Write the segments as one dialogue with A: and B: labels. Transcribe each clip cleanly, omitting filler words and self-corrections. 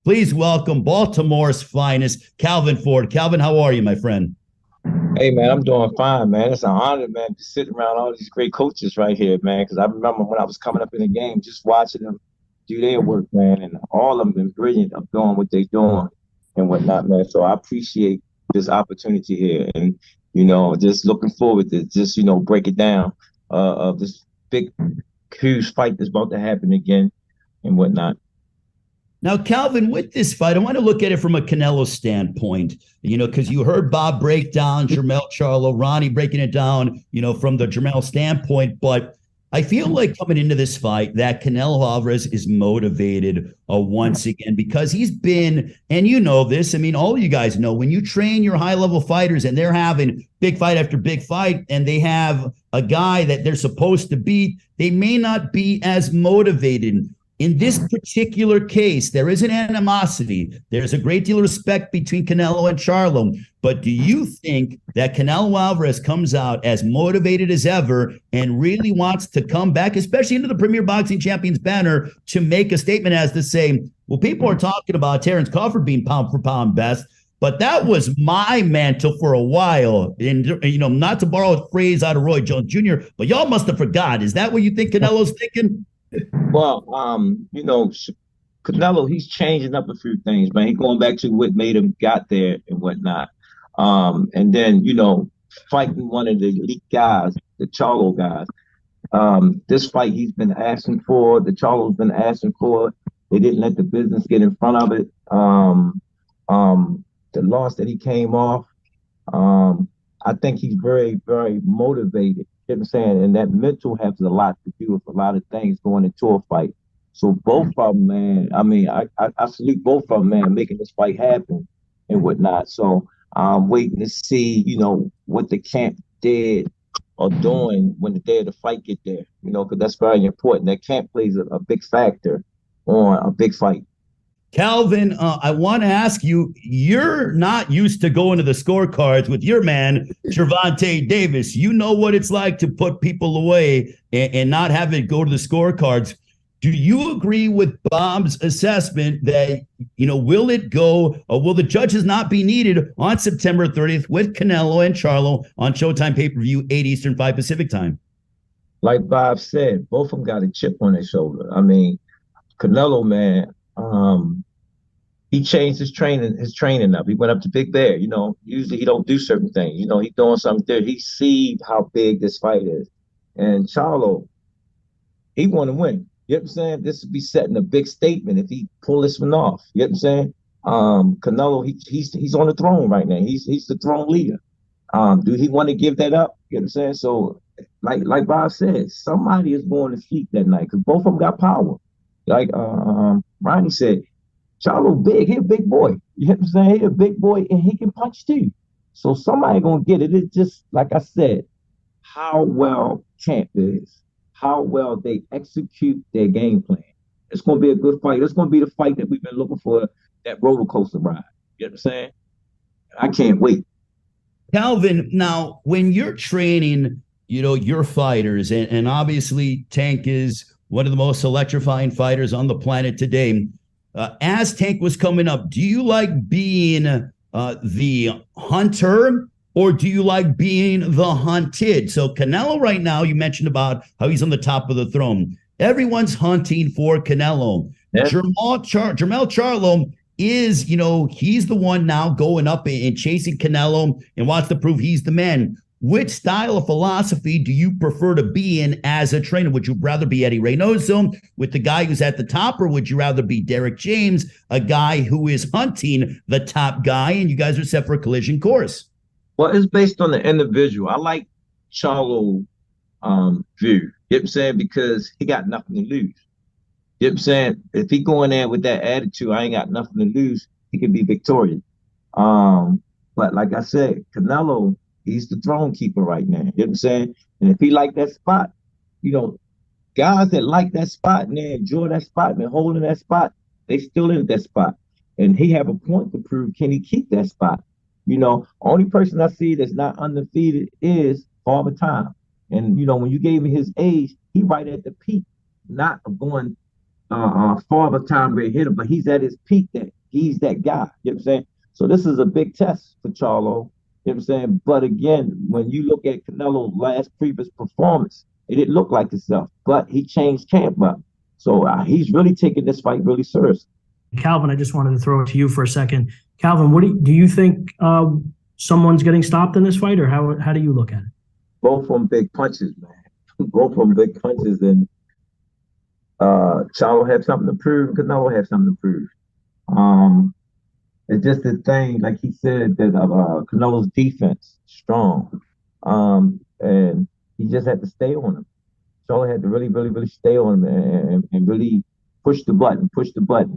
A: Please welcome Baltimore's finest, Calvin Ford. Calvin, how are you, my friend?
B: Hey man, I'm doing fine, man. It's an honor, man, to sit around all these great coaches right here, man. Because I remember when I was coming up in the game, just watching them do their work, man, and all of them been brilliant of doing what they're doing and whatnot, man. So I appreciate this opportunity here, and just looking forward to just break it down of this big, huge fight that's about to happen again and whatnot.
A: Now, Calvin, with this fight, I want to look at it from a Canelo standpoint, because you heard Bob break down Jermell Charlo, Ronnie breaking it down, from the Jermell standpoint. But I feel like coming into this fight that Canelo Alvarez is motivated once again because he's been, and you know this, I mean, all of you guys know when you train your high level fighters and they're having big fight after big fight and they have a guy that they're supposed to beat, they may not be as motivated. In this particular case, there is an animosity. There's a great deal of respect between Canelo and Charlo. But do you think that Canelo Alvarez comes out as motivated as ever and really wants to come back, especially into the Premier Boxing Champions banner, to make a statement as to say, well, people are talking about Terence Crawford being pound for pound best, but that was my mantle for a while. And, not to borrow a phrase out of Roy Jones Jr., but y'all must have forgot. Is that what you think Canelo's thinking?
B: Well, Canelo, he's changing up a few things, man. He's going back to what made him got there and whatnot. And then, fighting one of the elite guys, the Charlo guys. This fight he's been asking for, the Charlo's been asking for. They didn't let the business get in front of it. The loss that he came off, I think he's very, very motivated. You know what I'm saying? And that mental has a lot to do with a lot of things going into a fight. So both of them, man, I mean, I salute both of them, man, making this fight happen and whatnot. So I'm waiting to see, what the camp did or doing when the day of the fight get there, because that's very important. That camp plays a big factor on a big fight.
A: Calvin, I want to ask you, you're not used to going to the scorecards with your man, Gervonta Davis. You know what it's like to put people away and not have it go to the scorecards. Do you agree with Bob's assessment that, will it go or will the judges not be needed on September 30th with Canelo and Charlo on Showtime pay-per-view, 8 Eastern, 5 Pacific time?
B: Like Bob said, both of them got a chip on their shoulder. I mean, Canelo, man, he changed his training up. He went up to Big Bear. Usually he don't do certain things. He doing something there. He see how big this fight is. And Charlo, he want to win. You know what I'm saying? This would be setting a big statement if he pull this one off. You know what I'm saying? Canelo, he's on the throne right now. He's the throne leader. Do he want to give that up? You know what I'm saying? So, like Bob said, somebody is going to sleep that night because both of them got power. Like Ronnie said, Charlo big, he a big boy. You know what I'm saying? He a big boy and he can punch too. So somebody gonna get it. It's just like I said, how well camp is, how well they execute their game plan. It's gonna be a good fight. It's gonna be the fight that we've been looking for, that roller coaster ride. You know what I'm saying? I can't wait.
A: Calvin, now when you're training, your fighters, and obviously Tank is one of the most electrifying fighters on the planet today. As Tank was coming up, do you like being the hunter or do you like being the hunted? So Canelo right now, you mentioned about how he's on the top of the throne. Everyone's hunting for Canelo.
B: Yeah.
A: Jermell Charlo is, he's the one now going up and chasing Canelo and wants to prove he's the man. Which style of philosophy do you prefer to be in as a trainer? Would you rather be Eddie Reynoso with the guy who's at the top, or would you rather be Derek James, a guy who is hunting the top guy, and you guys are set for a collision course?
B: Well, it's based on the individual. I like Charlo view. You know what I'm saying? Because he got nothing to lose. You know what I'm saying? If he go in there with that attitude, I ain't got nothing to lose, he can be victorious. But like I said, Canelo, he's the throne keeper right now. You know what I'm saying? And if he like that spot, guys that like that spot and they enjoy that spot and they're holding that spot, they still in that spot. And he have a point to prove, can he keep that spot? Only person I see that's not undefeated is Father Time. And when you gave me his age, he right at the peak, not of going father time great hitter, but he's at his peak. That he's that guy. You know what I'm saying? So this is a big test for Charlo. You know what I'm saying? But again, when you look at Canelo's last previous performance, it didn't look like itself. But he changed camp up. So he's really taking this fight really seriously.
C: Calvin, I just wanted to throw it to you for a second. Calvin, what do you think someone's getting stopped in this fight, or how do you look at it?
B: Both of them big punches, man. Both of them big punches, and Charlo had something to prove. Canelo had something to prove. It's just the thing, like he said, that Canelo's defense strong, and he just had to stay on him. Charlo had to really, really, really stay on him and really push the button.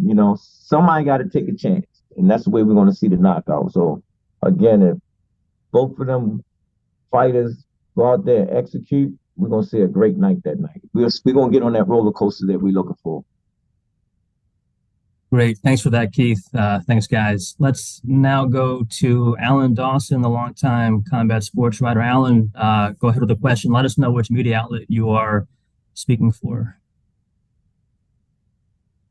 B: You know, somebody got to take a chance, and that's the way we're going to see the knockout. So again, if both of them fighters go out there and execute, we're going to see a great night that night. We're going to get on that roller coaster that we're looking for.
D: Great. Thanks for that, Keith. Thanks, guys. Let's now go to Alan Dawson, the longtime combat sports writer. Alan, go ahead with the question. Let us know which media outlet you are speaking for.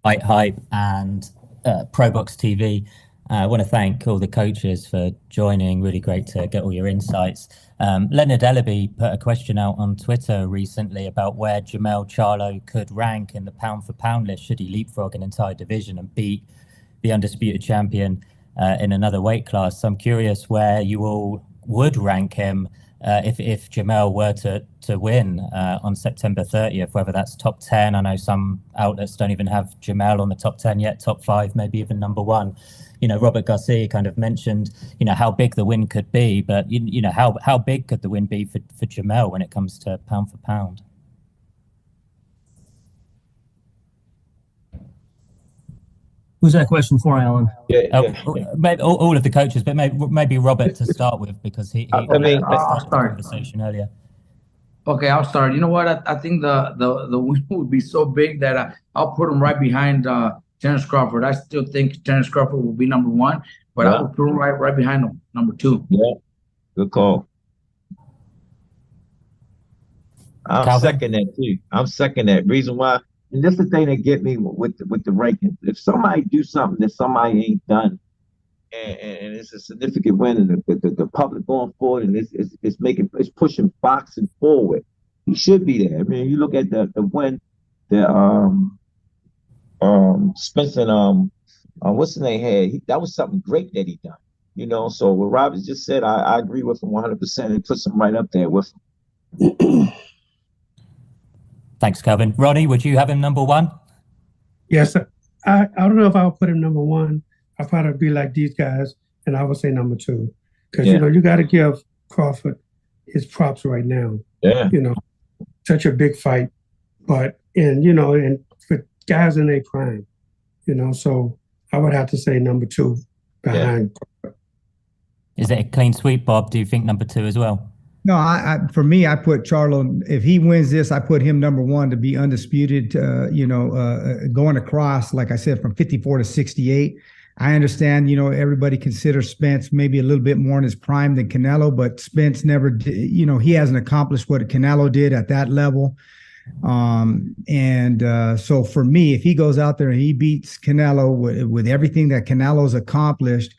E: Fight Hype and ProBox TV. I want to thank all the coaches for joining. Really great to get all your insights. Leonard Ellaby put a question out on Twitter recently about where Jermell Charlo could rank in the pound-for-pound list should he leapfrog an entire division and beat the undisputed champion in another weight class. So I'm curious where you all would rank him if Jermell were to win on September 30th, whether that's top 10. I know some outlets don't even have Jermell on the top 10 yet, top 5, maybe even number 1. You know, Robert Garcia kind of mentioned, you know, how big the win could be, but you know, how big could the win be for Jermell when it comes to pound for pound?
D: Who's that question for, Alan?
E: Maybe all of the coaches, but maybe Robert to start with, because he
F: I'll
E: started
F: start
E: the conversation earlier.
F: Okay, I'll start. You know what? I think the win would be so big that I'll put him right behind Terence Crawford. I still think Terence Crawford will be number 1, but I would put him right behind him, number 2.
B: Yeah, good call. I'm second that too. I'm second that. Reason why, and this is the thing that get me with the rankings. If somebody do something that somebody ain't done, and it's a significant win, and the public going forward, and it's pushing boxing forward, he should be there. I mean, you look at the win, Spencer, what's the name had? That was something great that he done. You know, so what Robert just said, I agree with him 100%. It puts him right up there with him.
E: Thanks, Calvin. Ronnie, would you have him number 1?
G: Yes, I don't know if I'll put him number 1. I'll probably be like these guys, and I would say number 2. Because, you know, you got to give Crawford his props right now.
B: Yeah.
G: You know, such a big fight. But, and for guys in their prime, you know, so I would have to say number 2 behind Crawford.
E: Is it a clean sweep, Bob? Do you think number 2 as well?
H: No, for me, I put Charlo. If he wins this, I put him number 1 to be undisputed. Going across, like I said, from 54 to 68. I understand, you know, everybody considers Spence maybe a little bit more in his prime than Canelo, but Spence never did, you know, he hasn't accomplished what Canelo did at that level. So for me, if he goes out there and he beats Canelo with everything that Canelo's accomplished,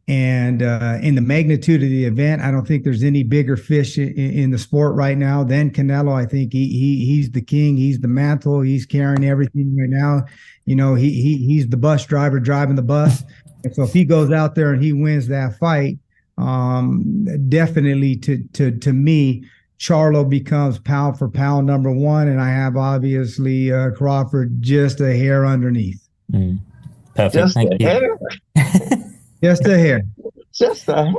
H: and in the magnitude of the event, I don't think there's any bigger fish in the sport right now than Canelo. I think he's the king. He's the mantle. He's carrying everything right now. You know, he's the bus driver driving the bus. And so if he goes out there and he wins that fight, definitely to me, Charlo becomes pound for pound number 1, and I have obviously Crawford just a hair underneath.
E: Perfect.
B: Just
E: Thank you.
B: hair.
H: Just a hair.
B: Just a hair.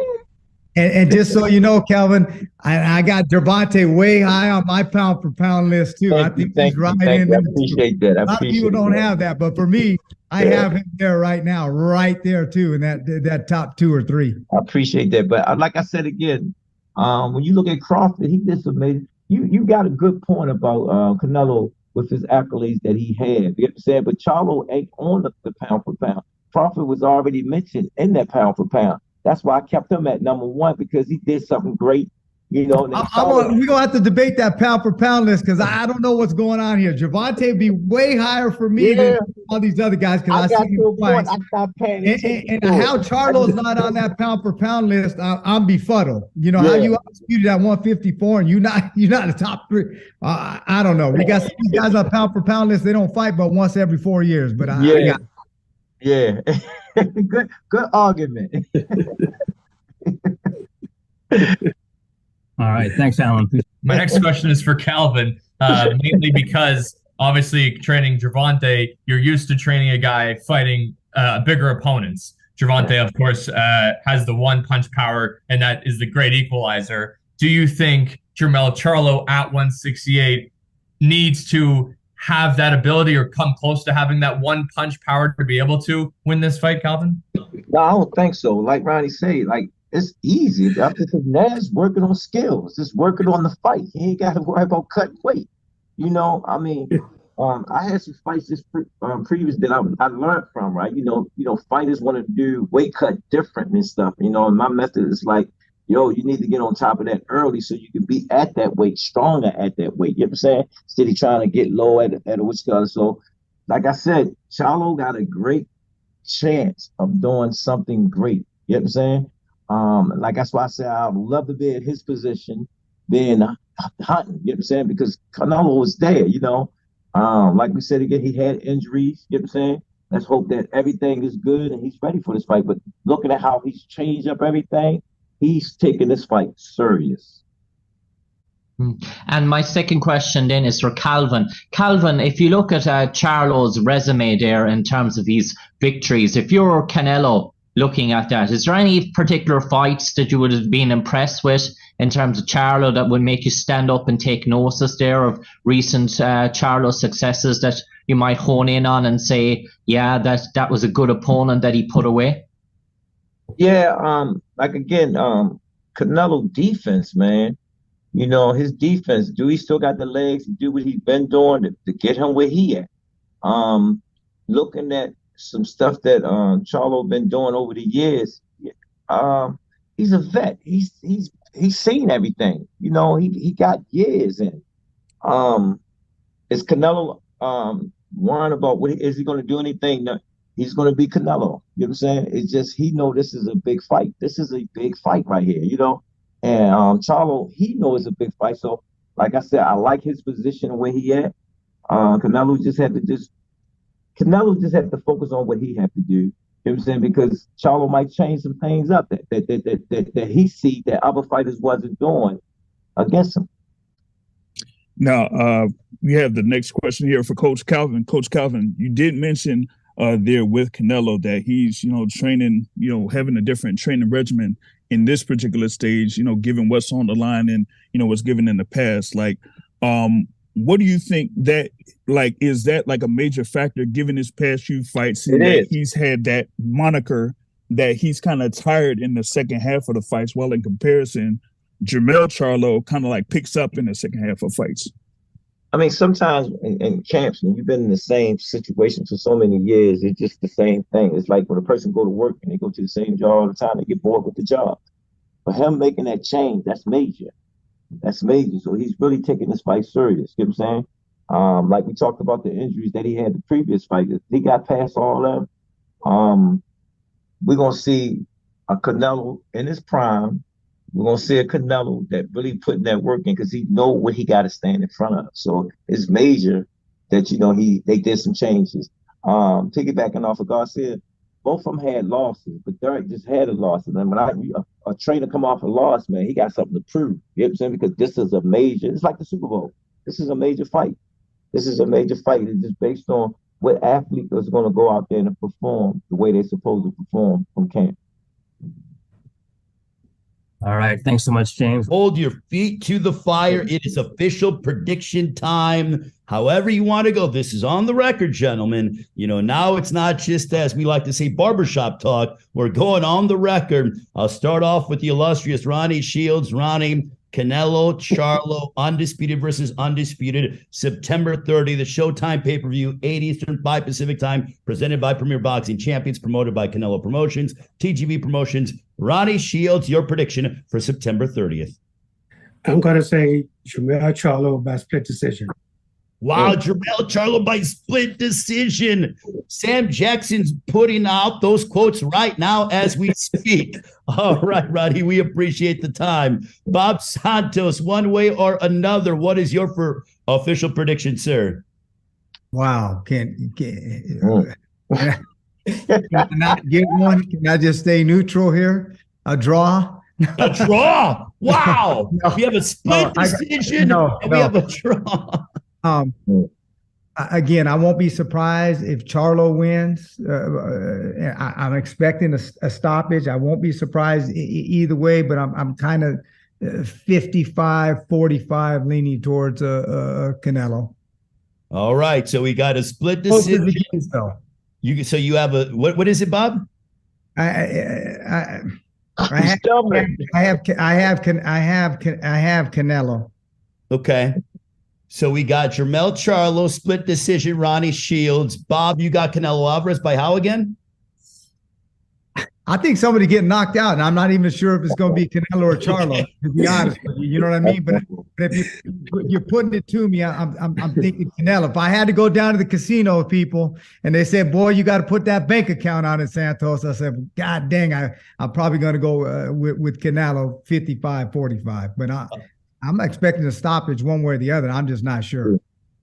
H: And just so you know, Calvin, I got Gervonta way high on my pound for pound list too. I think he's right in there.
B: I appreciate that.
H: A lot of people don't have that, but for me, I have him there right now, right there too, in that top 2 or 3.
B: I appreciate that. But like I said again, when you look at Crawford, he did some amazing. You got a good point about Canelo with his accolades that he had. You know what I'm saying? But Charlo ain't on the pound for pound. Crawford was already mentioned in that pound for pound. That's why I kept him at number 1, because he did something great You know,
H: we're gonna have to debate that pound for pound list because I don't know what's going on here. Gervonta would be way higher for me than all these other guys because I see him fight.
B: I stopped paying attention.
H: And how Charlo's not on that pound for pound list, I'm befuddled. You know how you undisputed at 154 and you're not the top three. I don't know. We got some guys on pound for pound list. They don't fight but once every 4 years. But I got.
B: Yeah, good argument.
D: All right, thanks, Alan.
I: My next question is for Calvin, mainly because obviously training Gervonta, you're used to training a guy fighting bigger opponents. Gervonta, of course, has the one punch power, and that is the great equalizer. Do you think Jermell Charlo at 168 needs to have that ability or come close to having that one punch power to be able to win this fight, Calvin?
B: No, I don't think so. Like Ronnie said, it's easy. Because Nas working on skills, just working on the fight. He ain't got to worry about cutting weight. You know, I mean, I had some fights just previous that I learned from, right? You know, fighters want to do weight cut different and stuff. You know, and my method is like, yo, you need to get on top of that early so you can be at that weight, stronger at that weight. You know what I'm saying? Instead of trying to get low at a which color. So, like I said, Charlo got a great chance of doing something great. You know what I'm saying? Like that's why I say I would love to be in his position, being hunting, you know what I'm saying? Because Canelo was there, you know. Like we said again, he had injuries, you know what I'm saying? Let's hope that everything is good and he's ready for this fight. But looking at how he's changed up everything, he's taking this fight serious.
J: And my second question then is for Calvin. Calvin, if you look at Charlo's resume there in terms of his victories, if you're Canelo, looking at that, is there any particular fights that you would have been impressed with in terms of Charlo that would make you stand up and take notice there of recent Charlo successes that you might hone in on and say, yeah, that was a good opponent that he put away?
B: Yeah, like again, Canelo defense, man. You know, his defense, do he still got the legs to do what he's been doing to get him where he at? Looking at some stuff that Charlo been doing over the years, he's a vet. He's seen everything. You know, he got years in. Is Canelo worrying about is he going to do anything? No, he's going to be Canelo. You know what I'm saying? It's just he know this is a big fight. This is a big fight right here. You know, and Charlo, he knows it's a big fight. So, like I said, I like his position where he at. Canelo just had to focus on what he had to do. You know what I'm saying? Because Charlo might change some things up that he see that other fighters wasn't doing against him.
K: Now, we have the next question here for Coach Calvin. Coach Calvin, you did mention there with Canelo that he's, you know, training, you know, having a different training regimen in this particular stage, you know, given what's on the line and, you know, what's given in the past. Like, what do you think that, like, is that like a major factor given his past few fights and that he's had that moniker that he's kind of tired in the second half of the fights, while in comparison, Jermell Charlo kind of like picks up in the second half of fights?
B: I mean, sometimes in camps, when you've been in the same situation for so many years, it's just the same thing. It's like when a person go to work and they go to the same job all the time, they get bored with the job. For him making that change, that's major. That's major. So he's really taking this fight serious. You know what I'm saying? Like we talked about the injuries that he had the previous fight. He got past all of them. We're going to see a Canelo in his prime. We're going to see a Canelo that really putting that work in because he know what he got to stand in front of. So it's major that, you know, they did some changes. Piggybacking off of Garcia, both of them had losses, but Derek just had a loss. And then when a trainer come off a loss, man, he got something to prove. You know what I'm saying? Because this is a major, it's like the Super Bowl. This is a major fight. This is a major fight. It's just based on what athlete is going to go out there and perform the way they're supposed to perform from camp.
D: All right. Thanks so much, James.
A: Hold your feet to the fire. It is official prediction time. However you want to go. This is on the record, gentlemen. You know, now it's not just, as we like to say, barbershop talk. We're going on the record. I'll start off with the illustrious Ronnie Shields. Ronnie, Canelo, Charlo, undisputed versus undisputed, September 30, the Showtime pay-per-view, 8 Eastern, 5 Pacific time, presented by Premier Boxing Champions, promoted by Canelo Promotions, TGB Promotions. Ronnie Shields, your prediction for September 30th.
G: I'm going to say Jermell Charlo by split decision.
A: Wow, Jermell Charlo by split decision. Sam Jackson's putting out those quotes right now as we speak. All right, Roddy, we appreciate the time. Bob Santos, one way or another, what is your official prediction, sir?
H: Wow. Can I not get one? Can I just stay neutral here? A draw?
A: A draw? Wow. No. We have a split decision we have a draw.
H: Again, I won't be surprised if Charlo wins. I'm expecting a stoppage. I won't be surprised either way, but I'm kind of 55-45 leaning towards Canelo.
A: All right, so we got a split decision. So you have a what is it, Bob?
H: I have Canelo.
A: Okay. So we got Jermell Charlo, split decision, Ronnie Shields. Bob, you got Canelo Alvarez by how again?
H: I think somebody getting knocked out, and I'm not even sure if it's going to be Canelo or Charlo, to be honest with you. You know what I mean? But if you're putting it to me, I'm thinking Canelo. If I had to go down to the casino with people and they said, boy, you got to put that bank account on in Santos, I said, God dang, I'm probably going to go with Canelo 55-45. But I'm expecting a stoppage one way or the other. I'm just not sure.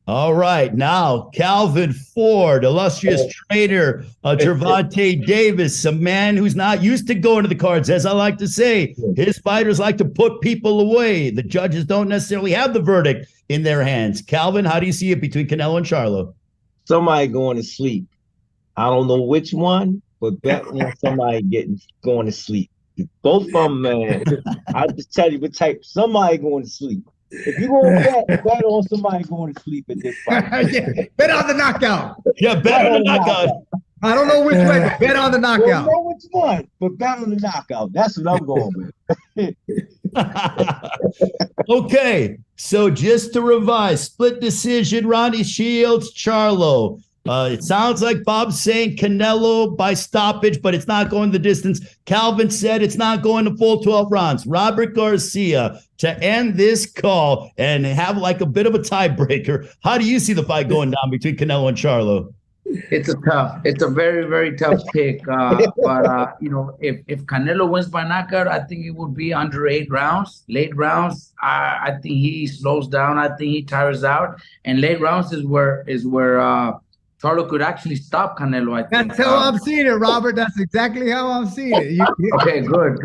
A: All right. Now, Calvin Ford, illustrious trainer, Gervonta Davis, a man who's not used to going to the cards. As I like to say, his fighters like to put people away. The judges don't necessarily have the verdict in their hands. Calvin, how do you see it between Canelo and Charlo?
B: Somebody going to sleep. I don't know which one, but bet on somebody going to sleep. Both of them, man. I'll just tell you what type. Somebody going to sleep. If you're going to bet on somebody going to sleep at this fight.
H: Yeah, bet on the knockout.
A: Yeah, bet on the knockout.
H: I don't know which way, but bet on the knockout.
B: I don't know which one, but bet on the knockout. That's what I'm going
A: with. Okay, so just to revise, split decision, Ronnie Shields, Charlo. It sounds like Bob's saying Canelo by stoppage, but it's not going the distance. Calvin said it's not going to full 12 rounds. Robert Garcia, to end this call and have like a bit of a tiebreaker, how do you see the fight going down between Canelo and Charlo?
F: It's a very, very tough pick. But if Canelo wins by knockout, I think it would be under 8 rounds. Late rounds, I think he slows down. I think he tires out. And late rounds is where Charlo could actually stop Canelo, I think.
H: That's how I'm seeing it, Robert. That's exactly how I'm seeing it.
F: Okay, good.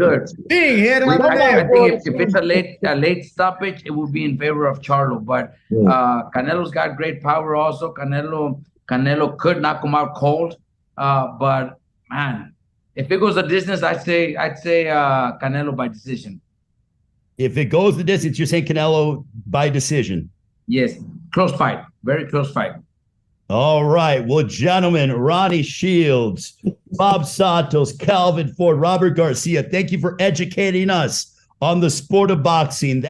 F: I think if it's a late stoppage, it would be in favor of Charlo. But Canelo's got great power also. Canelo could knock him out cold. But man, if it goes the distance, I'd say Canelo by decision.
A: If it goes the distance, you're saying Canelo by decision?
F: Yes, close fight, very close fight.
A: All right. Well, gentlemen, Ronnie Shields, Bob Santos, Calvin Ford, Robert Garcia, thank you for educating us on the sport of boxing.